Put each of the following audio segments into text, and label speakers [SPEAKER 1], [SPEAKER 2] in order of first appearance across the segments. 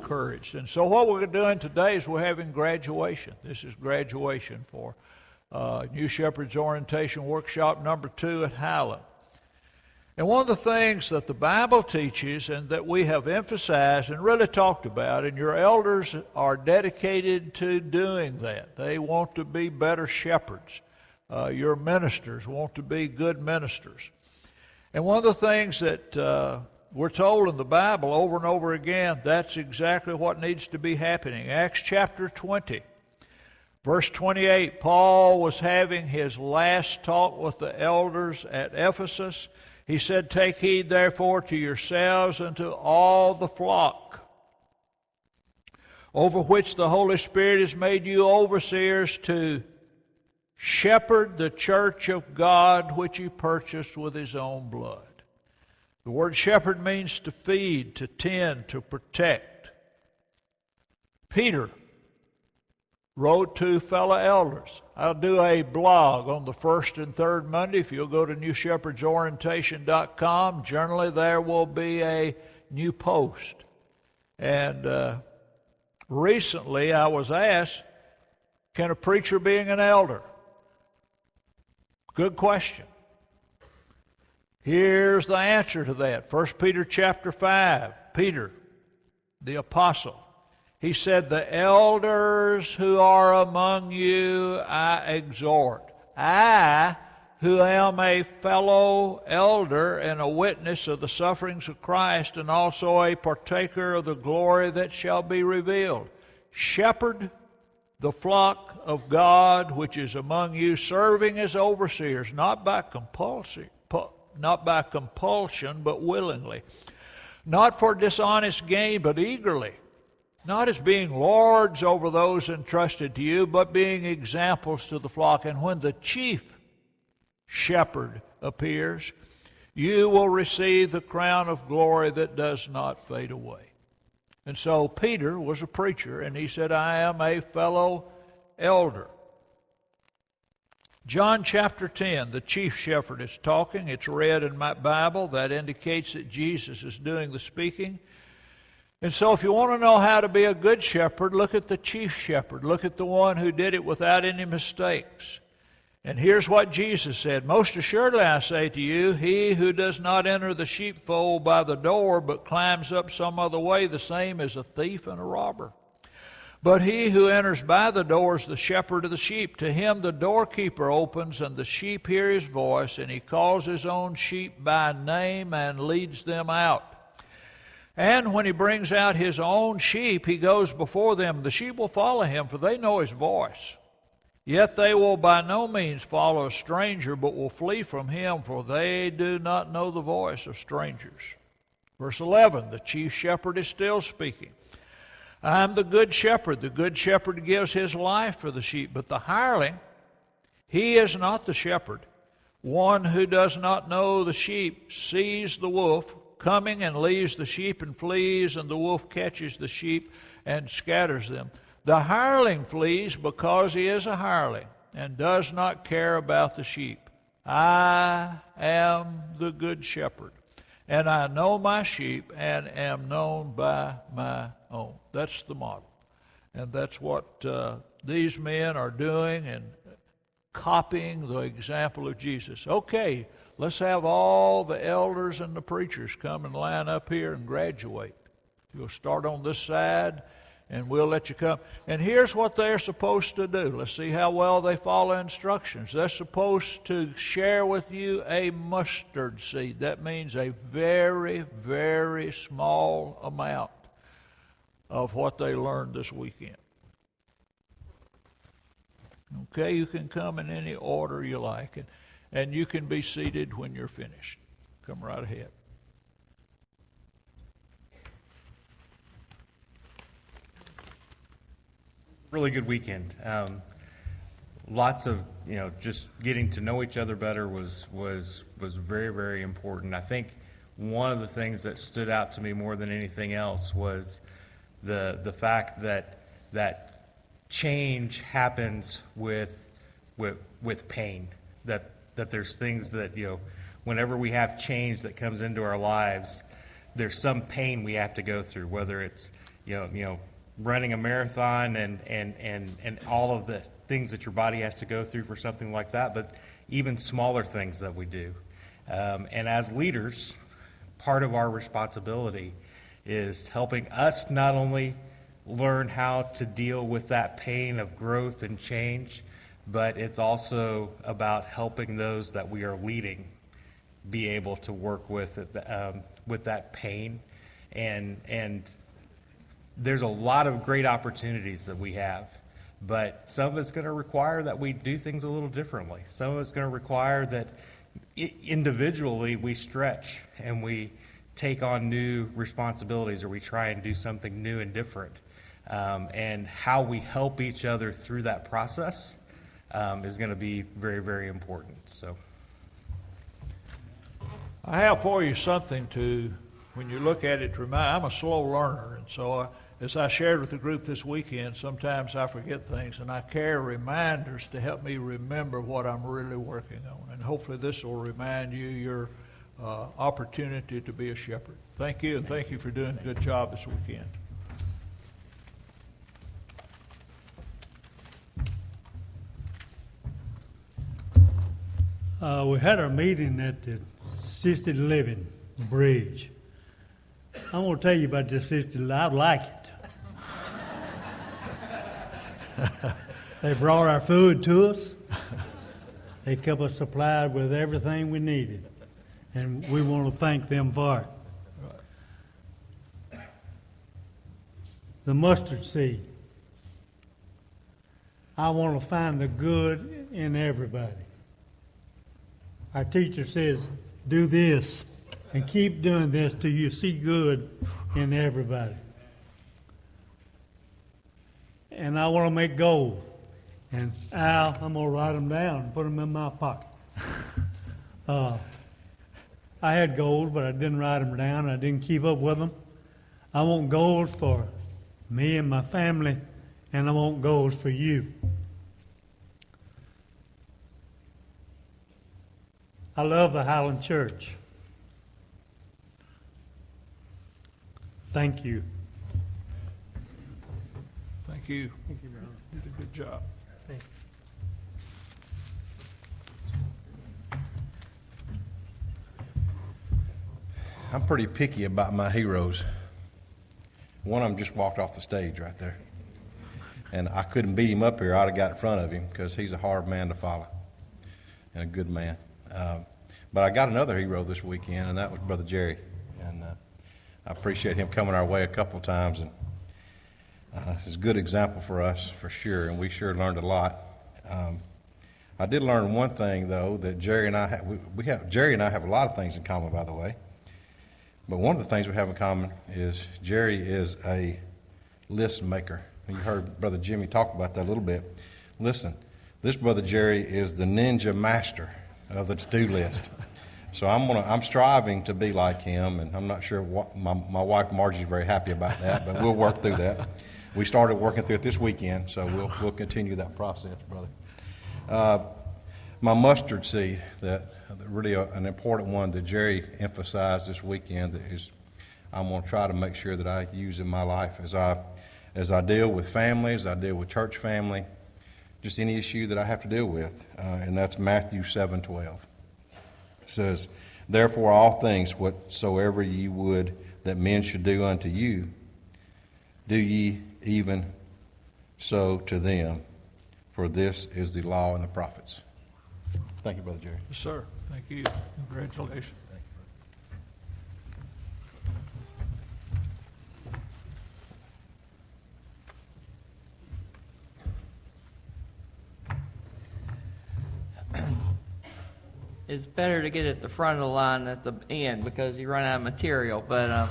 [SPEAKER 1] encouraged. And so what we're doing today is we're having graduation. This is graduation for New Shepherds Orientation Workshop number 2 at Highland. And one of the things that the Bible teaches and that we have emphasized and really talked about, and your elders are dedicated to doing that. They want to be better shepherds. Your ministers want to be good ministers. And one of the things that we're told in the Bible over and over again, that's exactly what needs to be happening. Acts chapter 20, verse 28, Paul was having his last talk with the elders at Ephesus. He said, "Take heed therefore to yourselves and to all the flock, over which the Holy Spirit has made you overseers to shepherd the church of God, which he purchased with his own blood." The word shepherd means to feed, to tend, to protect. Peter wrote to fellow elders. I'll do a blog on the first and third Monday. If you'll go to newshepherdsorientation.com, generally there will be a new post. And recently I was asked, can a preacher being an elder? Good question. Here's the answer to that. 1 Peter chapter 5, Peter, the apostle, he said, "The elders who are among you I exhort. I, who am a fellow elder and a witness of the sufferings of Christ, and also a partaker of the glory that shall be revealed. Shepherd the flock of God which is among you, serving as overseers, not by compulsion, but willingly, not for dishonest gain, but eagerly, not as being lords over those entrusted to you, but being examples to the flock. And when the chief shepherd appears, you will receive the crown of glory that does not fade away." And so Peter was a preacher, and he said, "I am a fellow elder." John chapter 10, the chief shepherd is talking. It's read in my Bible. That indicates that Jesus is doing the speaking. And so if you want to know how to be a good shepherd, look at the chief shepherd. Look at the one who did it without any mistakes. And here's what Jesus said, "Most assuredly I say to you, he who does not enter the sheepfold by the door, but climbs up some other way, the same is a thief and a robber. But he who enters by the door is the shepherd of the sheep. To him the doorkeeper opens, and the sheep hear his voice, and he calls his own sheep by name and leads them out. And when he brings out his own sheep, he goes before them. The sheep will follow him, for they know his voice. Yet they will by no means follow a stranger, but will flee from him, for they do not know the voice of strangers." Verse 11, the chief shepherd is still speaking. "I am the good shepherd. The good shepherd gives his life for the sheep. But the hireling, he is not the shepherd. One who does not know the sheep sees the wolf coming and leaves the sheep and flees, and the wolf catches the sheep and scatters them. The hireling flees because he is a hireling and does not care about the sheep. I am the good shepherd, and I know my sheep and am known by my own." That's the model. And that's what these men are doing and copying the example of Jesus. Okay, let's have all the elders and the preachers come and line up here and graduate. You'll start on this side, and we'll let you come. And here's what they're supposed to do. Let's see how well they follow instructions. They're supposed to share with you a mustard seed. That means a very, very small amount of what they learned this weekend. Okay, you can come in any order you like, and you can be seated when you're finished. Come right ahead.
[SPEAKER 2] Really good weekend. Lots of, just getting to know each other better was very, very important. I think one of the things that stood out to me more than anything else was the fact that change happens with pain. That there's things that, whenever we have change that comes into our lives, there's some pain we have to go through, whether it's running a marathon and all of the things that your body has to go through for something like that, but even smaller things that we do. And as leaders, part of our responsibility is helping us not only learn how to deal with that pain of growth and change, but it's also about helping those that we are leading be able to work with that pain. And there's a lot of great opportunities that we have, but some of it's going to require that we do things a little differently. Some of it's going to require that individually we stretch and we take on new responsibilities, or we try and do something new and different. And how we help each other through that process is going to be very, very important. So,
[SPEAKER 1] I have for you something to, when you look at it, to remind. I'm a slow learner, and so as I shared with the group this weekend, sometimes I forget things, and I carry reminders to help me remember what I'm really working on. And hopefully this will remind you your opportunity to be a shepherd. Thank you, and thank you for doing a good job this weekend.
[SPEAKER 3] We had our meeting at the assisted living bridge. I'm going to tell you about the assisted living. I like it. They brought our food to us. They kept us supplied with everything we needed. And we want to thank them for it. The mustard seed. I want to find the good in everybody. Our teacher says, do this and keep doing this till you see good in everybody. And I want to make goals. And Al, I'm going to write them down and put them in my pocket. I had goals, but I didn't write them down. I didn't keep up with them. I want goals for me and my family, and I want goals for you. I love the Highland Church. Thank you.
[SPEAKER 1] Thank you.
[SPEAKER 3] Thank you, Ron.
[SPEAKER 1] You did a good job.
[SPEAKER 3] Thanks.
[SPEAKER 4] I'm pretty picky about my heroes. One of them just walked off the stage right there. And I couldn't beat him up here. I'd have got in front of him because he's a hard man to follow and a good man. But I got another hero this weekend, and that was Brother Jerrie. And I appreciate him coming our way a couple of times. And this is a good example for us, for sure, and we sure learned a lot. I did learn one thing, though, that Jerrie and I have. Jerrie and I have a lot of things in common, by the way. But one of the things we have in common is Jerrie is a list maker. You heard Brother Jimmy talk about that a little bit. Listen, this Brother Jerrie is the ninja master of the to-do list. So I'm striving to be like him, and I'm not sure what my wife Margie's very happy about that, but we'll work through that. We started working through it this weekend, so we'll continue that process, brother. My mustard seed, that really an important one that Jerrie emphasized this weekend, that is I'm going to try to make sure that I use in my life as I deal with families, I deal with church family, just any issue that I have to deal with, and that's Matthew 7:12. It says, "Therefore all things whatsoever ye would that men should do unto you, do ye even so to them, for this is the law and the prophets." Thank you, Brother Jerrie.
[SPEAKER 1] Yes, sir. Thank you. Congratulations.
[SPEAKER 5] It's better to get at the front of the line than at the end because you run out of material. But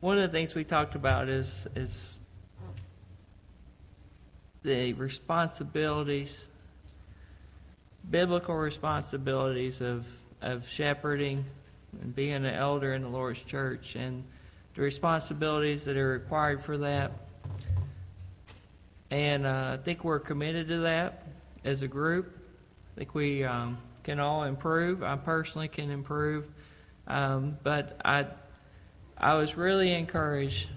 [SPEAKER 5] one of the things we talked about is the responsibilities, biblical responsibilities of shepherding and being an elder in the Lord's church, and the responsibilities that are required for that. And I think we're committed to that as a group. I think we can all improve. I personally can improve. But I was really encouraged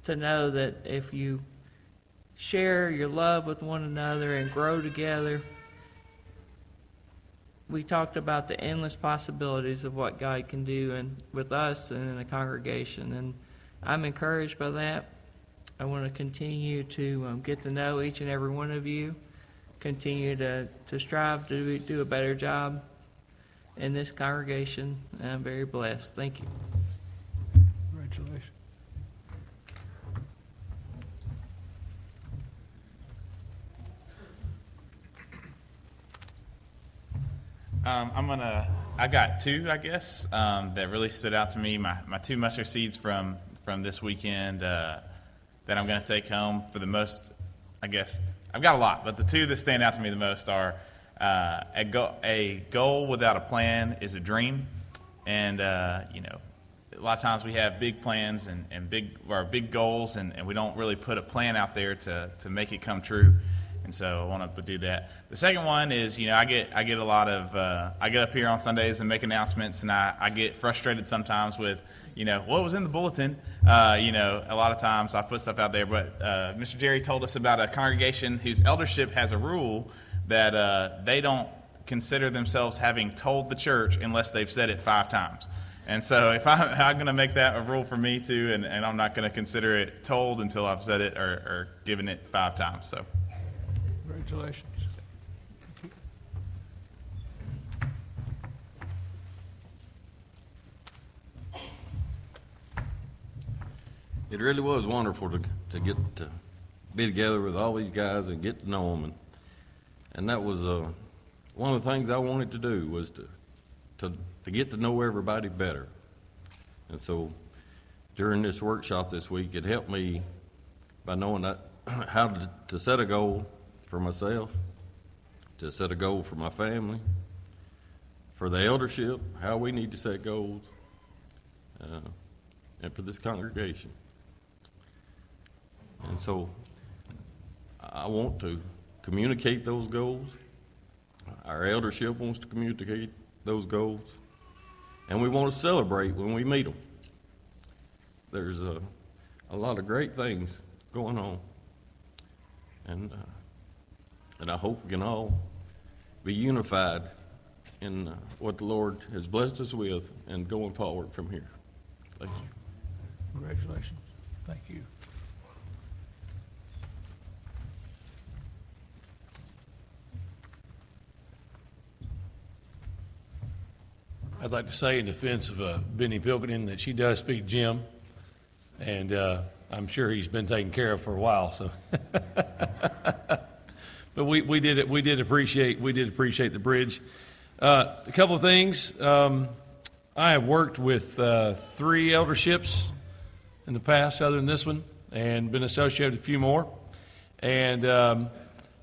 [SPEAKER 5] to know that if you share your love with one another and grow together, we talked about the endless possibilities of what God can do with us and in a congregation. And I'm encouraged by that. I want to continue to get to know each and every one of you, continue to strive to do a better job in this congregation, and I'm very blessed. Thank you.
[SPEAKER 1] Congratulations.
[SPEAKER 6] I got two, I guess, that really stood out to me. My two mustard seeds from this weekend that I'm going to take home for the most, I guess. I've got a lot, but the two that stand out to me the most are a goal without a plan is a dream. And, a lot of times we have big plans and big goals, and we don't really put a plan out there to make it come true. And so I want to do that. The second one is, I get a lot of, I get up here on Sundays and make announcements, and I get frustrated sometimes with, what was in the bulletin. A lot of times I put stuff out there, but Mr. Jerrie told us about a congregation whose eldership has a rule that they don't consider themselves having told the church unless they've said it 5 times. And so if I'm going to make that a rule for me too, and I'm not going to consider it told until I've said it or given it 5 times. So.
[SPEAKER 1] Congratulations.
[SPEAKER 7] It really was wonderful to get to be together with all these guys and get to know them, and that was one of the things I wanted to do was to get to know everybody better. And so during this workshop this week, it helped me by knowing how to set a goal for myself, to set a goal for my family, for the eldership, how we need to set goals, and for this congregation. And so I want to communicate those goals. Our eldership wants to communicate those goals. And we want to celebrate when we meet them. There's a lot of great things going on. And I hope we can all be unified in what the Lord has blessed us with and going forward from here. Thank you.
[SPEAKER 1] Congratulations. Thank you.
[SPEAKER 8] I'd like to say in defense of Benny Pilkington that she does feed Jim, and I'm sure he's been taken care of for a while. So, but we did appreciate the bridge. A couple of things. I have worked with 3 elderships in the past, other than this one, and been associated with a few more. And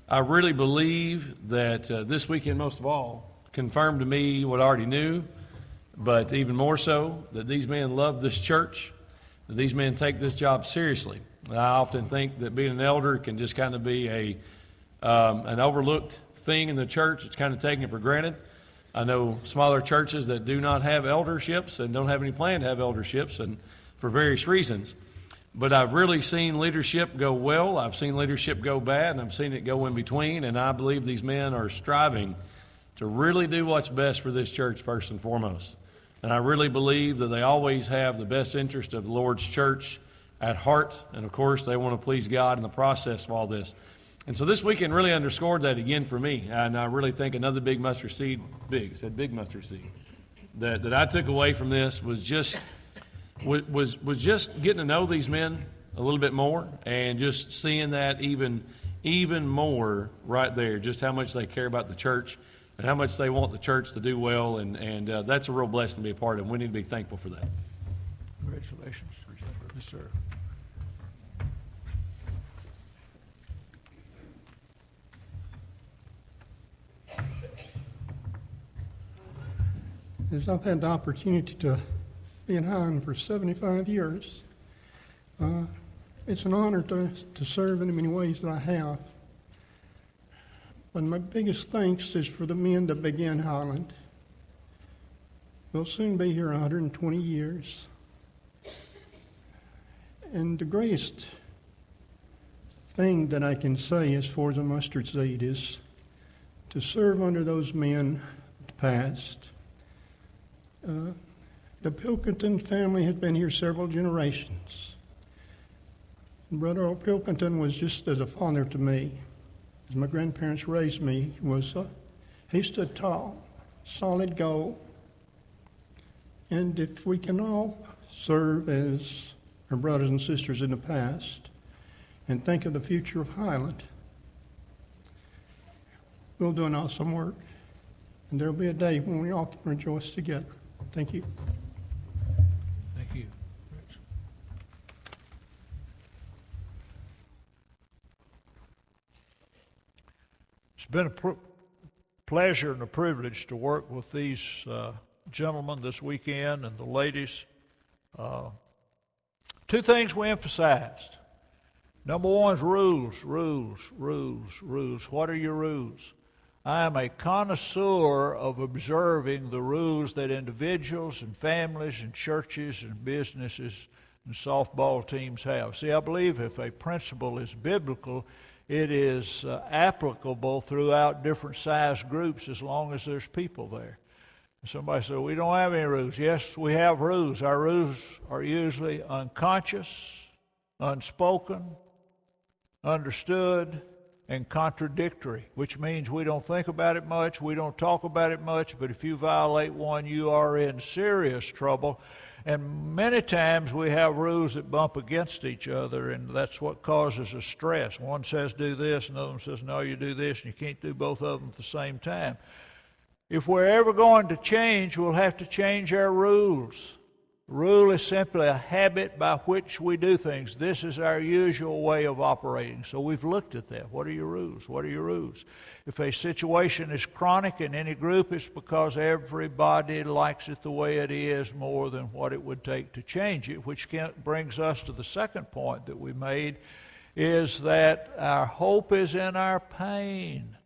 [SPEAKER 8] I really believe that this weekend, most of all, confirmed to me what I already knew, but even more so, that these men love this church, that these men take this job seriously. And I often think that being an elder can just kind of be an overlooked thing in the church. It's kind of taken for granted. I know smaller churches that do not have elderships and don't have any plan to have elderships, and for various reasons. But I've really seen leadership go well. I've seen leadership go bad, and I've seen it go in between. And I believe these men are striving to really do what's best for this church first and foremost. And I really believe that they always have the best interest of the Lord's church at heart. And of course, they want to please God in the process of all this. And so this weekend really underscored that again for me. And I really think another big mustard seed, big mustard seed, that I took away from this was just getting to know these men a little bit more, and just seeing that even more right there, just how much they care about the church and how much they want the church to do well, and that's a real blessing to be a part of. We need to be thankful for that.
[SPEAKER 1] Congratulations. Yes, sir.
[SPEAKER 9] As I've had the opportunity to be in Highland for 75 years, it's an honor to serve in the many ways that I have. But my biggest thanks is for the men that began Highland. We'll soon be here 120 years. And the greatest thing that I can say as far as a mustard seed is to serve under those men of the past. The Pilkington family has been here several generations. Brother Earl Pilkington was just as a father to me. As my grandparents raised me, he stood tall, solid gold. And if we can all serve as our brothers and sisters in the past and think of the future of Highland, we'll do an awesome work. And there'll be a day when we all can rejoice together. Thank you.
[SPEAKER 1] Thank you. It's been a pleasure and a privilege to work with these gentlemen this weekend and the ladies. Two things we emphasized. Number one is rules, rules, rules, rules. What are your rules? I am a connoisseur of observing the rules that individuals and families and churches and businesses and softball teams have. See, I believe if a principle is biblical, it is applicable throughout different size groups as long as there's people there. Somebody said, we don't have any rules. Yes, we have rules. Our rules are usually unconscious, unspoken, understood, and contradictory, which means we don't think about it much, we don't talk about it much, but if you violate one, you are in serious trouble. And many times we have rules that bump against each other, and that's what causes us stress. One says do this, another one says no, you do this, and you can't do both of them at the same time. If we're ever going to change, we'll have to change our rules. Rule is simply a habit by which we do things. This is our usual way of operating. So we've looked at that. What are your rules? What are your rules? If a situation is chronic in any group, it's because everybody likes it the way it is more than what it would take to change it, which brings us to the second point that we made, is that our hope is in our pain.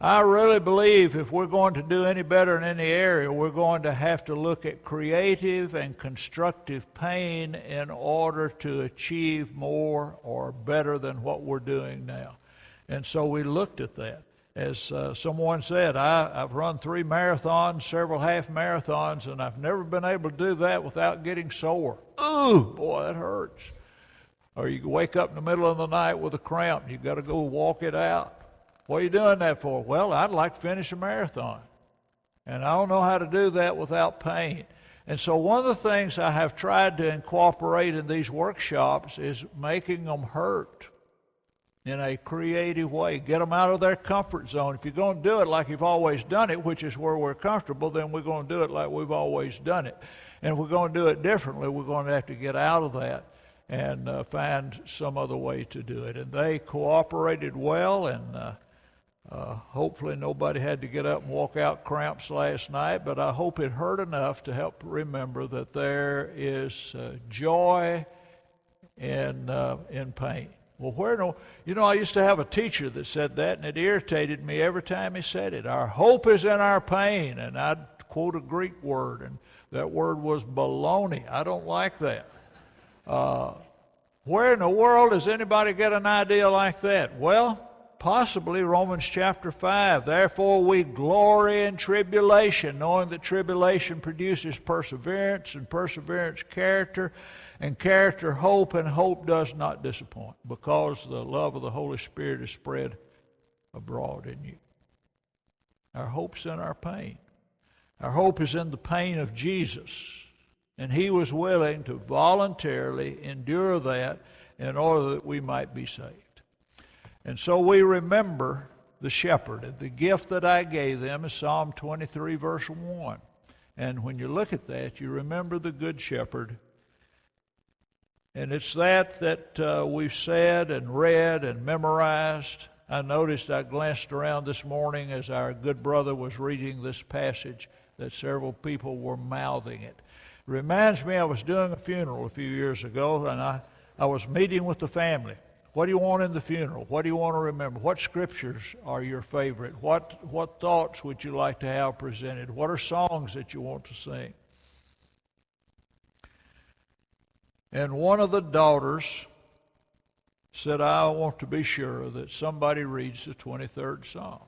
[SPEAKER 1] I really believe if we're going to do any better in any area, we're going to have to look at creative and constructive pain in order to achieve more or better than what we're doing now. And so we looked at that. As someone said, I've run 3 marathons, several half marathons, and I've never been able to do that without getting sore. Ooh, boy, that hurts. Or you wake up in the middle of the night with a cramp, and you've got to go walk it out. What are you doing that for? Well, I'd like to finish a marathon. And I don't know how to do that without pain. And so one of the things I have tried to incorporate in these workshops is making them hurt in a creative way. Get them out of their comfort zone. If you're going to do it like you've always done it, which is where we're comfortable, then we're going to do it like we've always done it. And if we're going to do it differently, we're going to have to get out of that and find some other way to do it. And they cooperated well, and hopefully nobody had to get up and walk out cramps last night, but I hope it hurt enough to help remember that there is joy in pain. Well, I used to have a teacher that said that, and it irritated me every time he said it. Our hope is in our pain, and I'd quote a Greek word, and that word was baloney. I don't like that. Where in the world does anybody get an idea like that? Well, possibly Romans chapter 5. Therefore we glory in tribulation, knowing that tribulation produces perseverance, and perseverance character, and character hope, and hope does not disappoint, because the love of the Holy Spirit is spread abroad in you. Our hope's in our pain. Our hope is in the pain of Jesus, and he was willing to voluntarily endure that in order that we might be saved. And so we remember the shepherd. The gift that I gave them is Psalm 23, verse 1. And when you look at that, you remember the good shepherd. And it's that we've said and read and memorized. I noticed, I glanced around this morning as our good brother was reading this passage, that several people were mouthing it. It reminds me, I was doing a funeral a few years ago, and I was meeting with the family. What do you want in the funeral? What do you want to remember? What scriptures are your favorite? What thoughts would you like to have presented? What are songs that you want to sing? And one of the daughters said, I want to be sure that somebody reads the 23rd Psalm.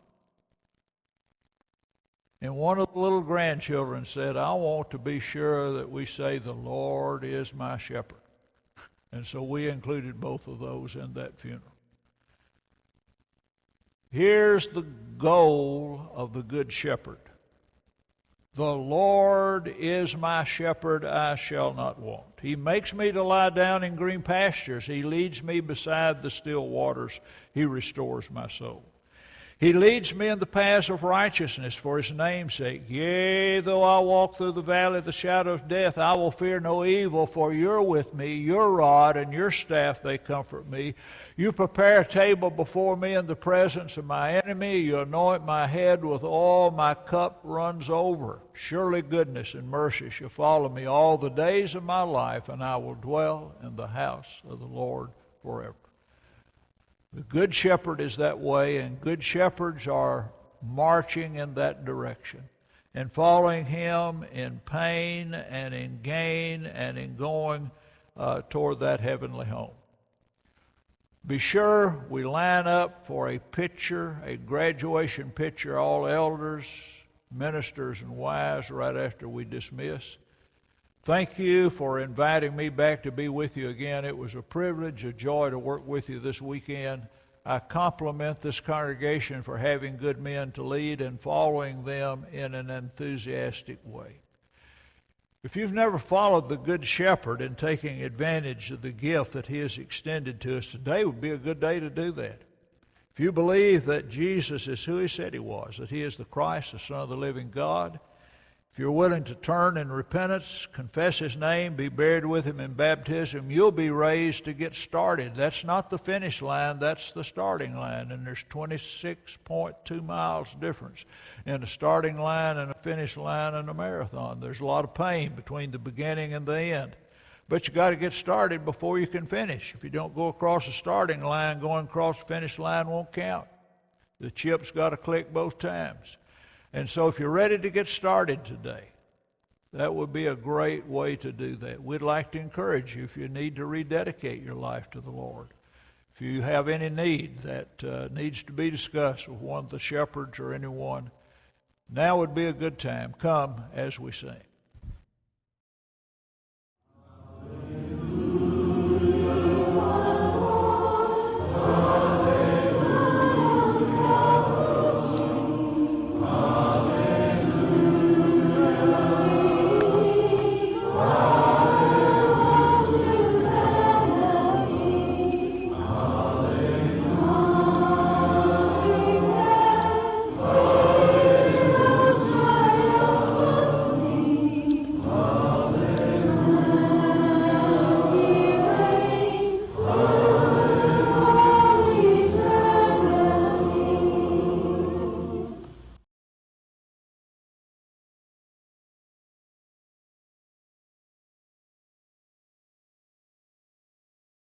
[SPEAKER 1] And one of the little grandchildren said, I want to be sure that we say, the Lord is my shepherd. And so we included both of those in that funeral. Here's the goal of the Good Shepherd. The Lord is my shepherd, I shall not want. He makes me to lie down in green pastures. He leads me beside the still waters. He restores my soul. He leads me in the paths of righteousness for his name's sake. Yea, though I walk through the valley of the shadow of death, I will fear no evil, for you're with me. Your rod and your staff, they comfort me. You prepare a table before me in the presence of my enemy. You anoint my head with oil. My cup runs over. Surely goodness and mercy shall follow me all the days of my life, and I will dwell in the house of the Lord forever. The Good Shepherd is that way, and good shepherds are marching in that direction and following him in pain and in gain and in going toward that heavenly home. Be sure we line up for a picture, a graduation picture, all elders, ministers, and wives right after we dismiss. Thank you for inviting me back to be with you again. It was a privilege, a joy to work with you this weekend. I compliment this congregation for having good men to lead and following them in an enthusiastic way. If you've never followed the Good Shepherd in taking advantage of the gift that he has extended to us, today would be a good day to do that. If you believe that Jesus is who he said he was, that he is the Christ, the Son of the living God, if you're willing to turn in repentance, confess his name, be buried with him in baptism, you'll be raised to get started. That's not the finish line, that's the starting line. And there's 26.2 miles difference in a starting line and a finish line in a marathon. There's a lot of pain between the beginning and the end. But you got to get started before you can finish. If you don't go across the starting line, going across the finish line won't count. The chip's got to click both times. And so if you're ready to get started today, that would be a great way to do that. We'd like to encourage you if you need to rededicate your life to the Lord. If you have any need that needs to be discussed with one of the shepherds or anyone, now would be a good time. Come as we sing.